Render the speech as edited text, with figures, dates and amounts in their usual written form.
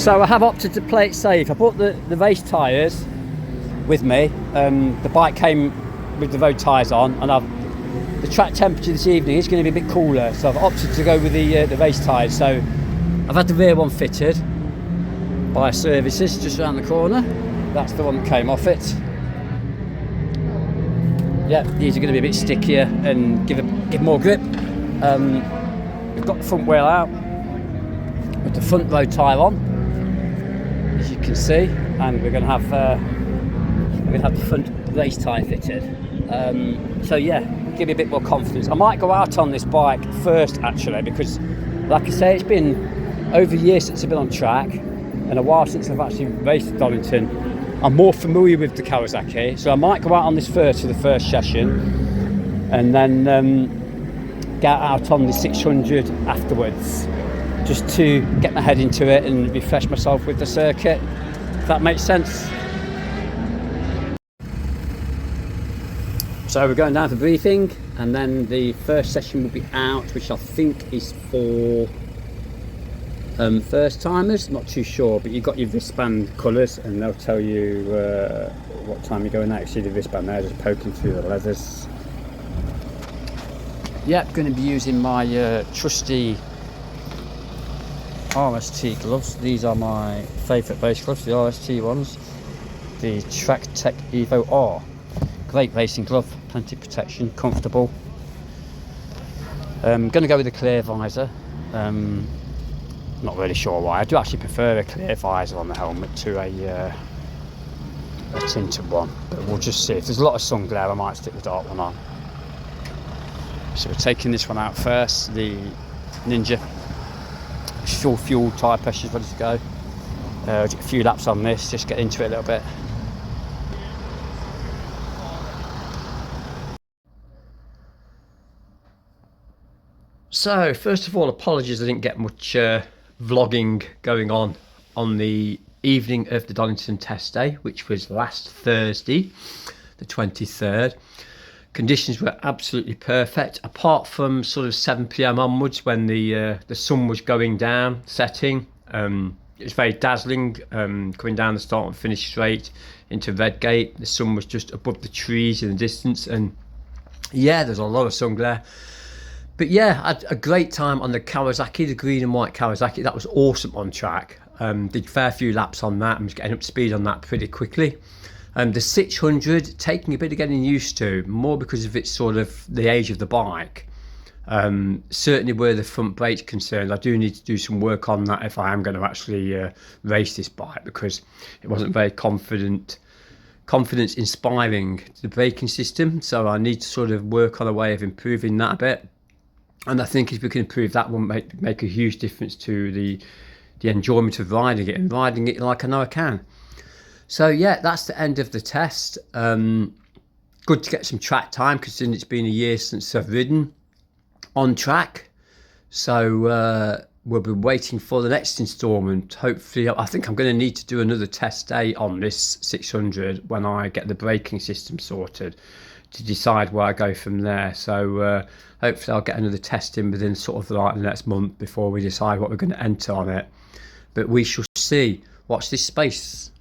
So I have opted to play it safe. I bought the race tyres with me. The bike came with the road tyres on, and the track temperature this evening is going to be a bit cooler, so I've opted to go with the race tyres. So I've had the rear one fitted by Services just around the corner. That's the one that came off it. Yeah, these are going to be a bit stickier and give more grip. We've got the front wheel out with the front road tyre on, as you can see, and we're going to have the front race tyre fitted. So yeah, give me a bit more confidence. I might go out on this bike first actually, because like I say, it's been over a year since I've been on track and a while since I've actually raced at Donington. I'm more familiar with the Kawasaki, so I might go out on this first for the first session, and then get out on the 600 afterwards, just to get my head into it and refresh myself with the circuit, if that makes sense. So we're going down for briefing, and then the first session will be out, which I think is for first timers. Not too sure, but you've got your wristband colours and they'll tell you what time you're going out. You see the wristband there just poking through the leathers. Yep, going to be using my trusty RST gloves. These are my favourite race gloves, the RST ones, the Track Tech Evo R. Great racing glove, plenty of protection, comfortable. Going to go with a clear visor. Not really sure why. I do actually prefer a clear visor on the helmet to a tinted one, but we'll just see. If there's a lot of sun glare, I might stick the dark one on. So we're taking this one out first, the Ninja. Full fuel, tyre pressure is ready to go. A few laps on this, just get into it a little bit. So first of all, apologies I didn't get much vlogging going on the evening of the Donington test day, which was last Thursday, the 23rd. Conditions were absolutely perfect, apart from sort of 7 p.m. onwards when the sun was going down, setting. It was very dazzling, coming down the start and finish straight into Redgate. The sun was just above the trees in the distance, and yeah, there's a lot of sun glare. But yeah, I had a great time on the Kawasaki, the green and white Kawasaki. That was awesome on track. Did a fair few laps on that and was getting up to speed on that pretty quickly. The 600, taking a bit of getting used to, more because of its sort of the age of the bike. Certainly where the front brake's concerned, I do need to do some work on that if I am going to actually race this bike, because it wasn't very confidence inspiring, the braking system. So I need to sort of work on a way of improving that a bit. And I think if we can improve that, will make a huge difference to the enjoyment of riding it, and riding it like I know I can. So yeah, that's the end of the test. Good to get some track time, considering it's been a year since I've ridden on track. So we'll be waiting for the next instalment. Hopefully, I think I'm going to need to do another test day on this 600 when I get the braking system sorted, to decide where I go from there. So hopefully I'll get another test in within sort of like the next month before we decide what we're going to enter on it. But we shall see. Watch this space.